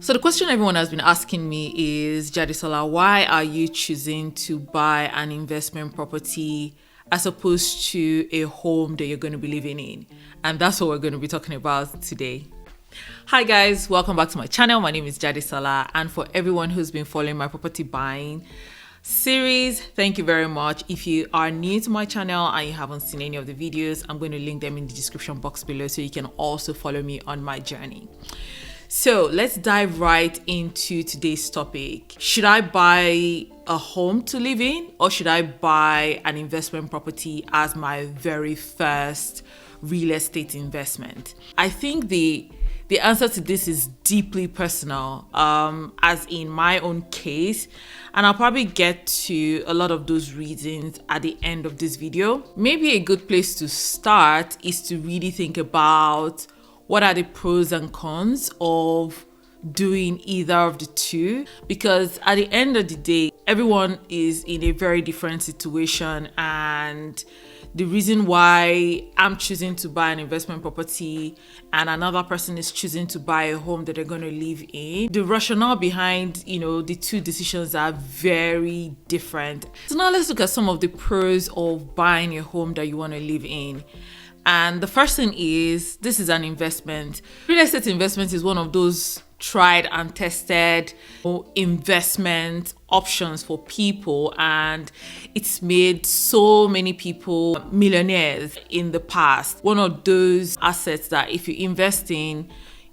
So the question everyone has been asking me is, Jadisola, why are you choosing to buy an investment property as opposed to a home that you're going to be living in? And that's what we're going to be talking about today. Hi guys, welcome back to my channel. My name is Jadisola, and for everyone who's been following my property buying series, thank you very much. If you are new to my channel and you haven't seen any of the videos, I'm going to link them in the description box below so you can also follow me on my journey. So let's dive right into today's topic. Should I buy a home to live in, or should I buy an investment property as my very first real estate investment? I think the answer to this is deeply personal, as in my own case, and I'll probably get to a lot of those reasons at the end of this video. Maybe a good place to start is to really think about what are the pros and cons of doing either of the two, because at the end of the day, everyone is in a very different situation, and the reason why I'm choosing to buy an investment property and another person is choosing to buy a home that they're going to live in, the rationale behind, the two decisions are very different. So now let's look at some of the pros of buying a home that you want to live in. And the first thing is, this is an investment. Real estate investment is one of those tried and tested investment options for people, and it's made so many people millionaires in the past. One of those assets that if you invest in,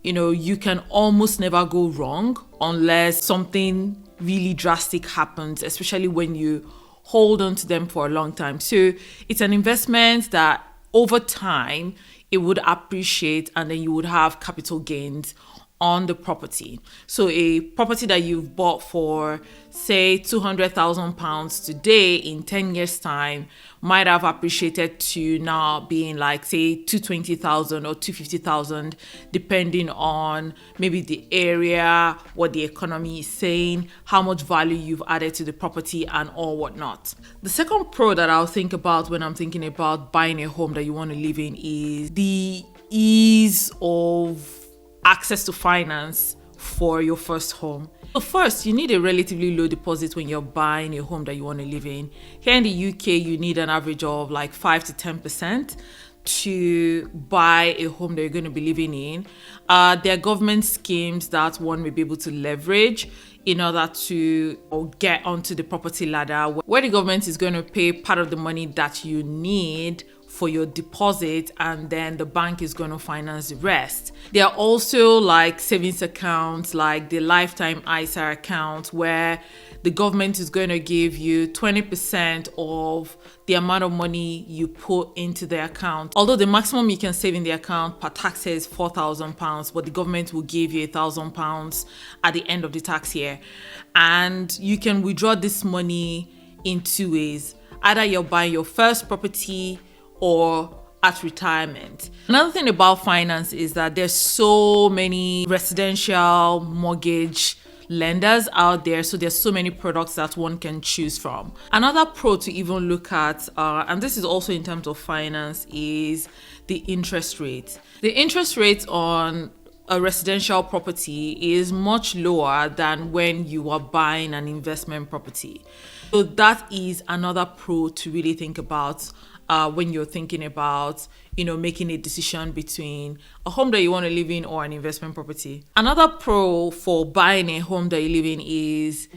you can almost never go wrong unless something really drastic happens, especially when you hold on to them for a long time. So it's an investment that over time it would appreciate, and then you would have capital gains on the property. So a property that you've bought for, say, £200,000 today, in 10 years time might have appreciated to now being like, say, 220,000 or 250,000, depending on maybe the area, what the economy is saying, how much value you've added to the property, and all whatnot. The second pro that I'll think about when I'm thinking about buying a home that you want to live in is the ease of access to finance for your first home. So first, you need a relatively low deposit when you're buying a home that you want to live in. Here in the UK, you need an average of like 5 to 10% to buy a home that you're going to be living in. There are government schemes that one may be able to leverage in order to get onto the property ladder, where the government is going to pay part of the money that you need for your deposit, and then the bank is going to finance the rest. There are also like savings accounts, like the Lifetime ISA account, where the government is going to give you 20% of the amount of money you put into the account. Although the maximum you can save in the account per tax year is £4,000, but the government will give you £1,000 at the end of the tax year. And you can withdraw this money in two ways. Either you're buying your first property or at retirement. Another thing about finance is that there's so many residential mortgage lenders out there, so there's so many products that one can choose from. Another pro to even look at, and this is also in terms of finance, is the interest rate. The interest rate on a residential property is much lower than when you are buying an investment property. So that is another pro to really think about when you're thinking about, making a decision between a home that you want to live in or an investment property. Another pro for buying a home that you live in is,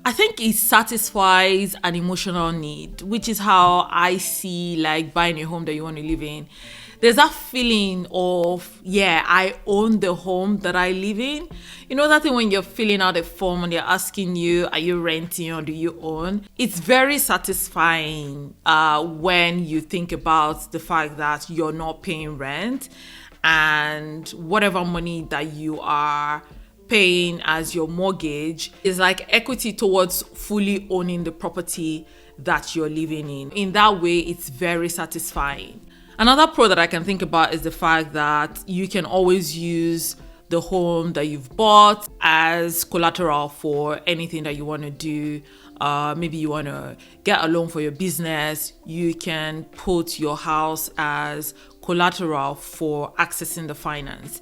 I think it satisfies an emotional need, which is how I see like buying a home that you want to live in. There's that feeling of, I own the home that I live in. That thing when you're filling out a form and they're asking you, are you renting or do you own? It's very satisfying when you think about the fact that you're not paying rent, and whatever money that you are paying as your mortgage is like equity towards fully owning the property that you're living in. In that way, it's very satisfying. Another pro that I can think about is the fact that you can always use the home that you've bought as collateral for anything that you want to do. Maybe you want to get a loan for your business. You can put your house as collateral for accessing the finance.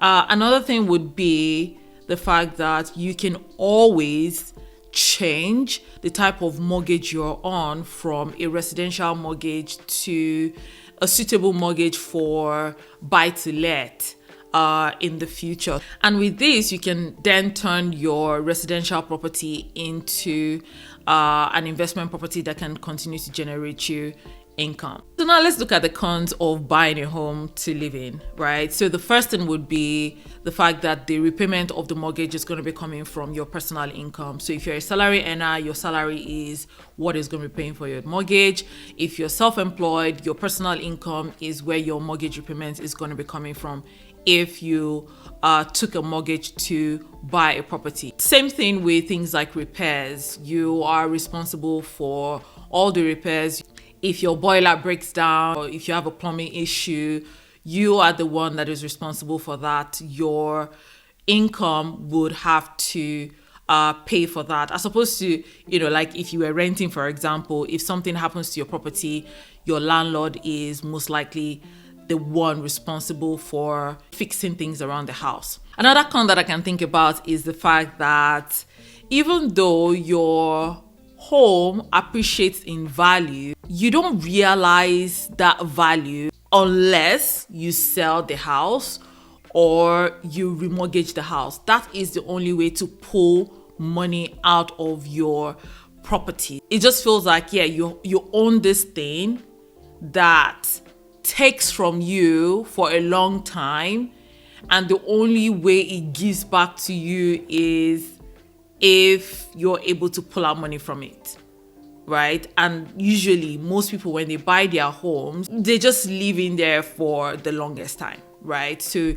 Another thing would be the fact that you can always change the type of mortgage you're on from a residential mortgage to a suitable mortgage for buy to let in the future. And with this, you can then turn your residential property into an investment property that can continue to generate you income. So now let's look at the cons of buying a home to live in, right? So the first thing would be the fact that the repayment of the mortgage is going to be coming from your personal income. So if you're a salary earner, your salary is what is going to be paying for your mortgage. If you're self-employed, your personal income is where your mortgage repayment is going to be coming from if you took a mortgage to buy a property. Same thing with things like repairs. You are responsible for all the repairs. If your boiler breaks down or if you have a plumbing issue, you are the one that is responsible for that. Your income would have to pay for that, as opposed to, like if you were renting, for example, if something happens to your property, your landlord is most likely the one responsible for fixing things around the house. Another con that I can think about is the fact that even though your home appreciates in value, you don't realize that value unless you sell the house or you remortgage the house. That is the only way to pull money out of your property. It just feels like, you own this thing that takes from you for a long time, and the only way it gives back to you is if you're able to pull out money from it, right? And usually most people, when they buy their homes, they just live in there for the longest time, right? So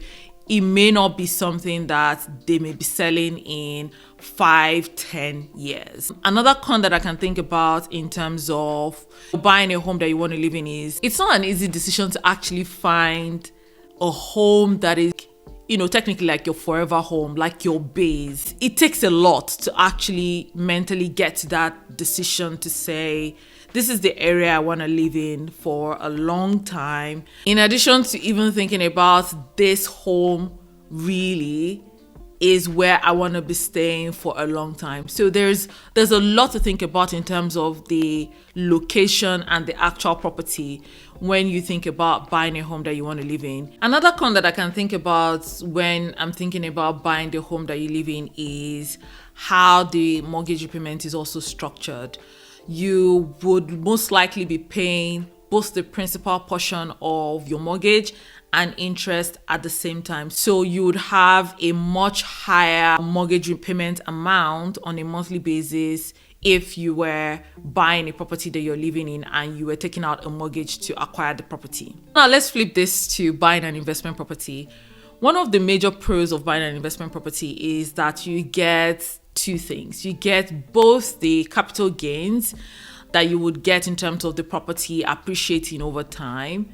it may not be something that they may be selling in 5-10 years. Another con that I can think about in terms of buying a home that you want to live in is it's not an easy decision to actually find a home that is, technically like your forever home, like your base. It takes a lot to actually mentally get to that decision to say, this is the area I want to live in for a long time. In addition to even thinking about this home really is where I want to be staying for a long time. So there's a lot to think about in terms of the location and the actual property when you think about buying a home that you want to live in. Another con that I can think about when I'm thinking about buying the home that you live in is how the mortgage repayment is also structured. You would most likely be paying both the principal portion of your mortgage and interest at the same time. So you would have a much higher mortgage repayment amount on a monthly basis if you were buying a property that you're living in and you were taking out a mortgage to acquire the property. Now let's flip this to buying an investment property. One of the major pros of buying an investment property is that you get two things. You get both the capital gains that you would get in terms of the property appreciating over time,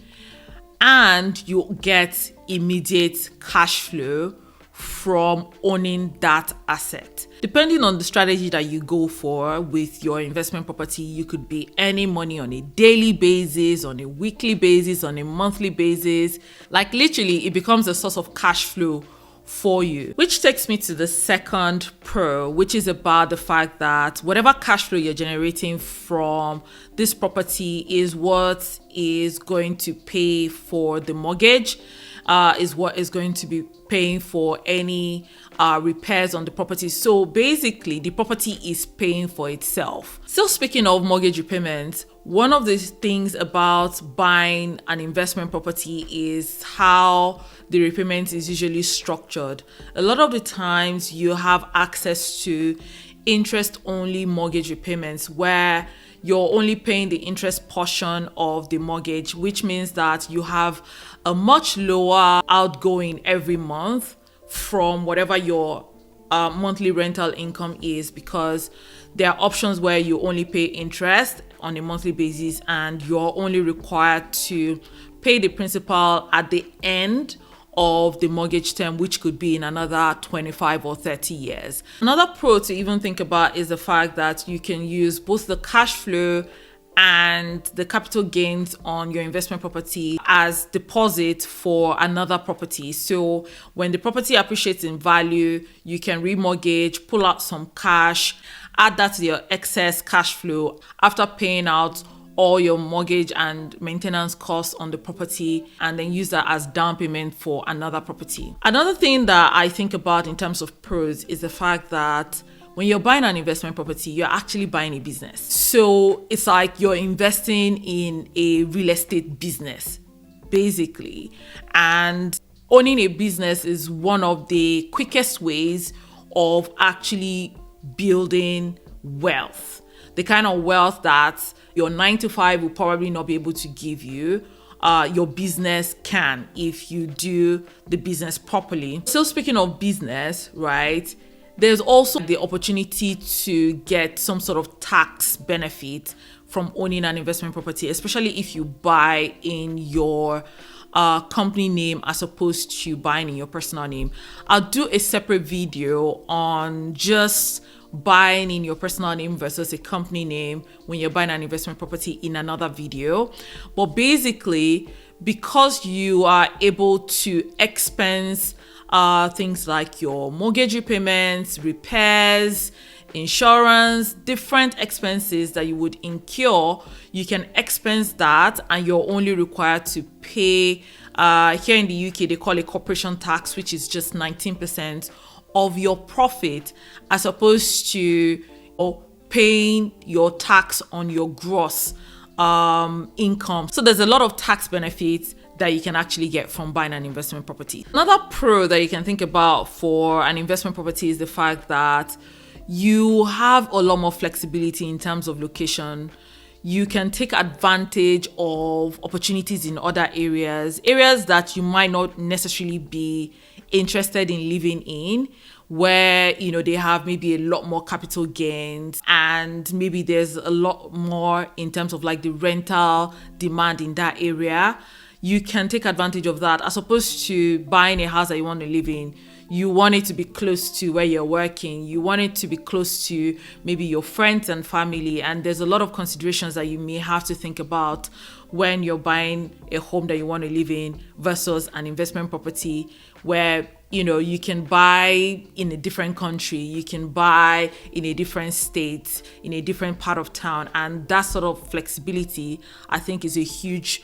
and you get immediate cash flow from owning that asset. Depending on the strategy that you go for with your investment property, you could be earning money on a daily basis, on a weekly basis, on a monthly basis. Like literally, it becomes a source of cash flow for you. Which takes me to the second pro, which is about the fact that whatever cash flow you're generating from this property is what is going to pay for the mortgage, is what is going to be paying for any repairs on the property. So basically, the property is paying for itself. Still speaking of mortgage repayments, one of the things about buying an investment property is how the repayment is usually structured. A lot of the times you have access to interest-only mortgage repayments where you're only paying the interest portion of the mortgage, which means that you have a much lower outgoing every month from whatever your monthly rental income is, because there are options where you only pay interest on a monthly basis and you're only required to pay the principal at the end of the mortgage term, which could be in another 25 or 30 years. Another pro to even think about is the fact that you can use both the cash flow and the capital gains on your investment property as deposit for another property. So when the property appreciates in value, you can remortgage, pull out some cash, add that to your excess cash flow after paying out all your mortgage and maintenance costs on the property, and then use that as down payment for another property. Another thing that I think about in terms of pros is the fact that when you're buying an investment property, you're actually buying a business. So it's like you're investing in a real estate business, basically. And owning a business is one of the quickest ways of actually building wealth. The kind of wealth that your 9 to 5 will probably not be able to give you. Your business can, if you do the business properly. So speaking of business, right? There's also the opportunity to get some sort of tax benefit from owning an investment property, especially if you buy in your company name as opposed to buying in your personal name. I'll do a separate video on just buying in your personal name versus a company name when you're buying an investment property in another video. But basically, because you are able to expense things like your mortgage repayments, repairs, insurance, different expenses that you would incur, you can expense that, and you're only required to pay, here in the UK, they call it corporation tax, which is just 19% of your profit, as opposed to paying your tax on your gross income. So there's a lot of tax benefits that you can actually get from buying an investment property. Another pro that you can think about for an investment property is the fact that you have a lot more flexibility in terms of location. You can take advantage of opportunities in other areas that you might not necessarily be interested in living in, where they have maybe a lot more capital gains, and maybe there's a lot more in terms of like the rental demand in that area. You can take advantage of that, as opposed to buying a house that you want to live in. You want it to be close to where you're working. You want it to be close to maybe your friends and family. And there's a lot of considerations that you may have to think about when you're buying a home that you want to live in versus an investment property, where you can buy in a different country, you can buy in a different state, in a different part of town. And that sort of flexibility, I think, is a huge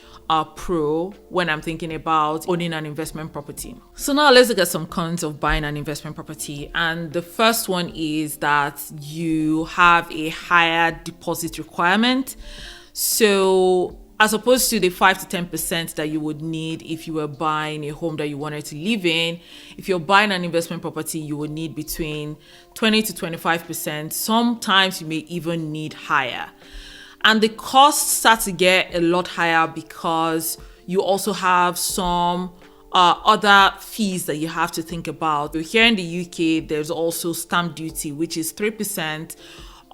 pro when I'm thinking about owning an investment property. So now let's look at some cons of buying an investment property. And the first one is that you have a higher deposit requirement. So as opposed to the 5 to 10% that you would need if you were buying a home that you wanted to live in, if you're buying an investment property, you would need between 20 to 25%. Sometimes you may even need higher. And the costs start to get a lot higher because you also have some other fees that you have to think about. So here in the UK, there's also stamp duty, which is 3%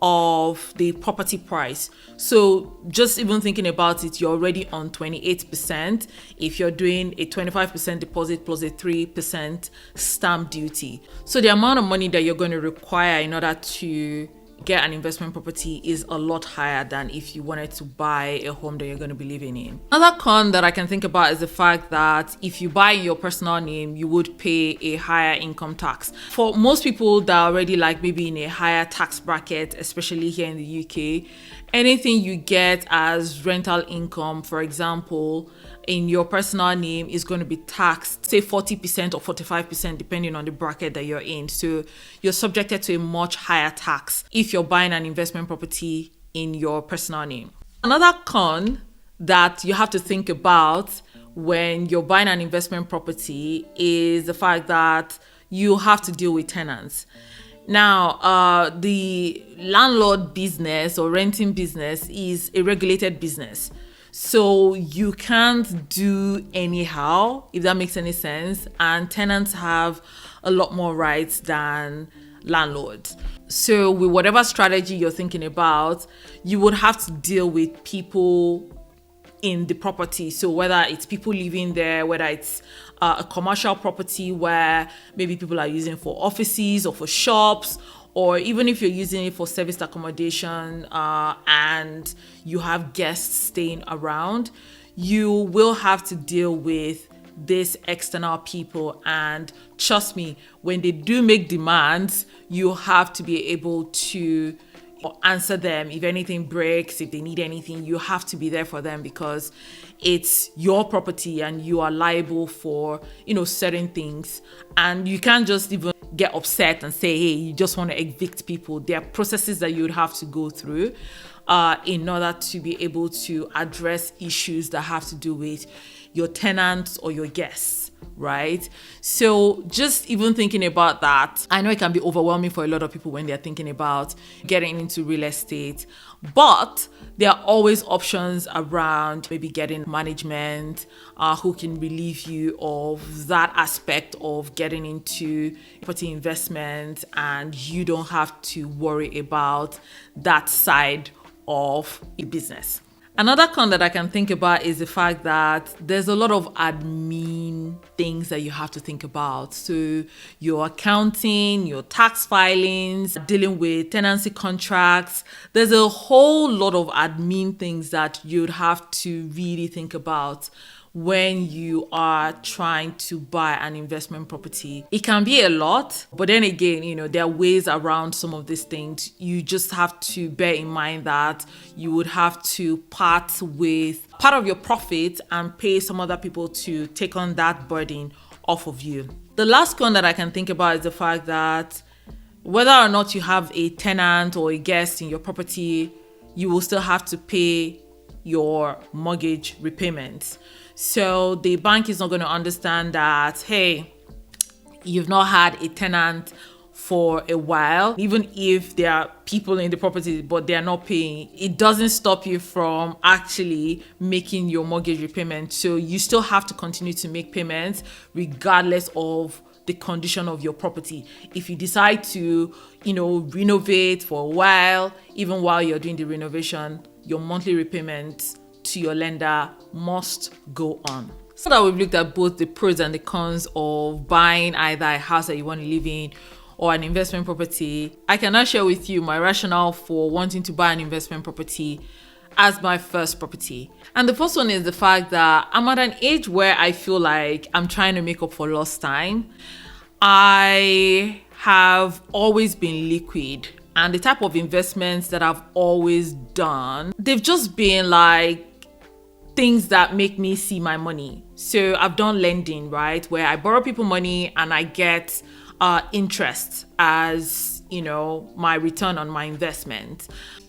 of the property price. So just even thinking about it, you're already on 28% if you're doing a 25% deposit plus a 3% stamp duty. So the amount of money that you're going to require in order to get an investment property is a lot higher than if you wanted to buy a home that you're going to be living in. Another con that I can think about is the fact that if you buy in your personal name, you would pay a higher income tax. For most people that are already like maybe in a higher tax bracket, especially here in the UK, anything you get as rental income, for example, in your personal name is going to be taxed, say 40% or 45%, depending on the bracket that you're in. So you're subjected to a much higher tax if you're buying an investment property in your personal name. Another con that you have to think about when you're buying an investment property is the fact that you have to deal with tenants. Now, the landlord business or renting business is a regulated business. So you can't do anyhow, if that makes any sense. And tenants have a lot more rights than landlords. So with whatever strategy you're thinking about, you would have to deal with people in the property. So whether it's people living there, whether it's a commercial property where maybe people are using for offices or for shops, or even if you're using it for serviced accommodation and you have guests staying around, you will have to deal with these external people. And trust me, when they do make demands, you have to be able to answer them. If anything breaks, if they need anything, you have to be there for them, because it's your property and you are liable for, certain things. And you can't just even get upset and say, hey, you just want to evict people. There are processes that you would have to go through in order to be able to address issues that have to do with your tenants or your guests, right? So just even thinking about that, I know it can be overwhelming for a lot of people when they're thinking about getting into real estate, but there are always options around maybe getting management who can relieve you of that aspect of getting into property investment, and you don't have to worry about that side of a business. Another con that I can think about is the fact that there's a lot of admin things that you have to think about. So your accounting, your tax filings, dealing with tenancy contracts, there's a whole lot of admin things that you'd have to really think about when you are trying to buy an investment property. It can be a lot, but then again, there are ways around some of these things. You just have to bear in mind that you would have to part with part of your profit and pay some other people to take on that burden off of you. The last con that I can think about is the fact that whether or not you have a tenant or a guest in your property, you will still have to pay your mortgage repayments. So the bank is not going to understand that, hey, you've not had a tenant for a while. Even if there are people in the property but they are not paying, it doesn't stop you from actually making your mortgage repayment. So you still have to continue to make payments regardless of the condition of your property. If you decide to, renovate for a while, even while you're doing the renovation, your monthly repayments to your lender must go on. So that we've looked at both the pros and the cons of buying either a house that you want to live in or an investment property, I can now share with you my rationale for wanting to buy an investment property as my first property. And the first one is the fact that I'm at an age where I feel like I'm trying to make up for lost time. I have always been liquid, and the type of investments that I've always done, they've just been like things that make me see my money. So I've done lending, right, where I borrow people money and I get interest as, my return on my investment.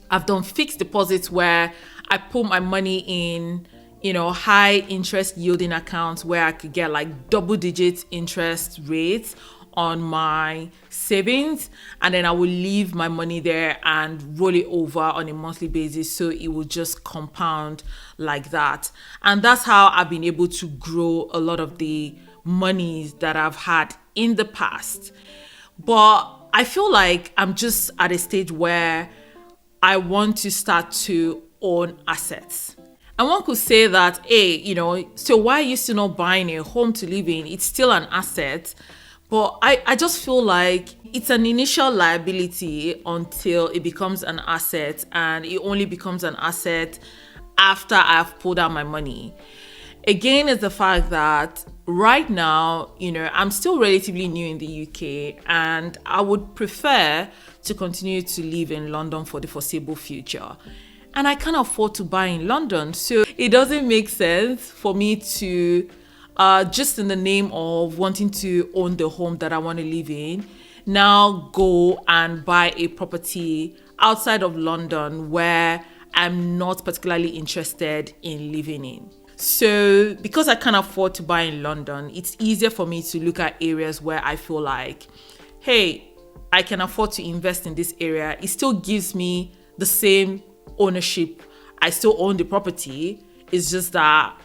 I've done fixed deposits where I put my money in, high interest yielding accounts where I could get like double-digit interest rates on my savings, and then I will leave my money there and roll it over on a monthly basis, so it will just compound like that. And that's how I've been able to grow a lot of the monies that I've had in the past. But I feel like I'm just at a stage where I want to start to own assets. And one could say that, hey, so why are you still not buying a home to live in? It's still an asset. But I just feel like it's an initial liability until it becomes an asset, and it only becomes an asset after I've pulled out my money. Again, is the fact that right now, I'm still relatively new in the UK, and I would prefer to continue to live in London for the foreseeable future. And I can't afford to buy in London, so it doesn't make sense for me to just in the name of wanting to own the home that I want to live in, now go and buy a property outside of London where I'm not particularly interested in living in. So because I can't afford to buy in London, it's easier for me to look at areas where I feel like, hey, I can afford to invest in this area. It still gives me the same ownership. I still own the property. It's just that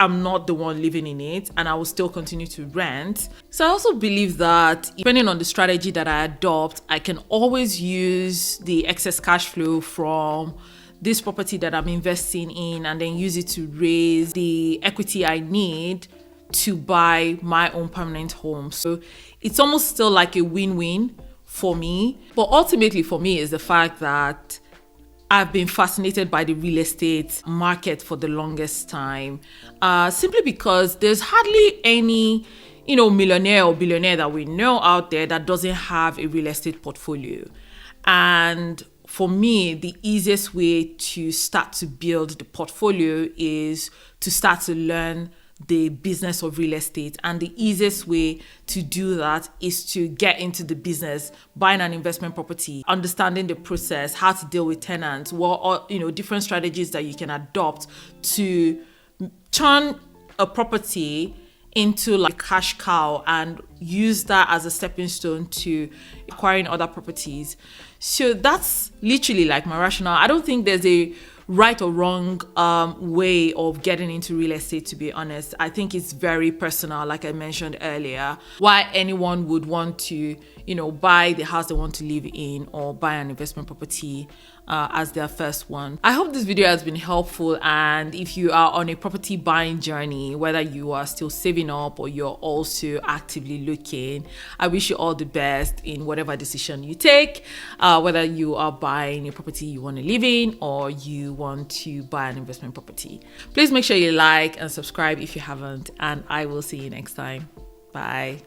I'm not the one living in it, and I will still continue to rent. So I also believe that depending on the strategy that I adopt, I can always use the excess cash flow from this property that I'm investing in and then use it to raise the equity I need to buy my own permanent home. So it's almost still like a win-win for me. But ultimately for me is the fact that I've been fascinated by the real estate market for the longest time, simply because there's hardly any, millionaire or billionaire that we know out there that doesn't have a real estate portfolio. And for me, the easiest way to start to build the portfolio is to start to learn the business of real estate. And the easiest way to do that is to get into the business, buying an investment property, understanding the process, how to deal with tenants, different strategies that you can adopt to turn a property into like a cash cow and use that as a stepping stone to acquiring other properties. So that's literally like my rationale. I don't think there's a right or wrong way of getting into real estate, to be honest. I think it's very personal, like I mentioned earlier, why anyone would want to, buy the house they want to live in or buy an investment property as their first one. I hope this video has been helpful, and if you are on a property buying journey, whether you are still saving up or you're also actively looking, I wish you all the best in whatever decision you take, whether you are buying a property you want to live in or you want to buy an investment property. Please make sure you like and subscribe if you haven't, and I will see you next time. Bye.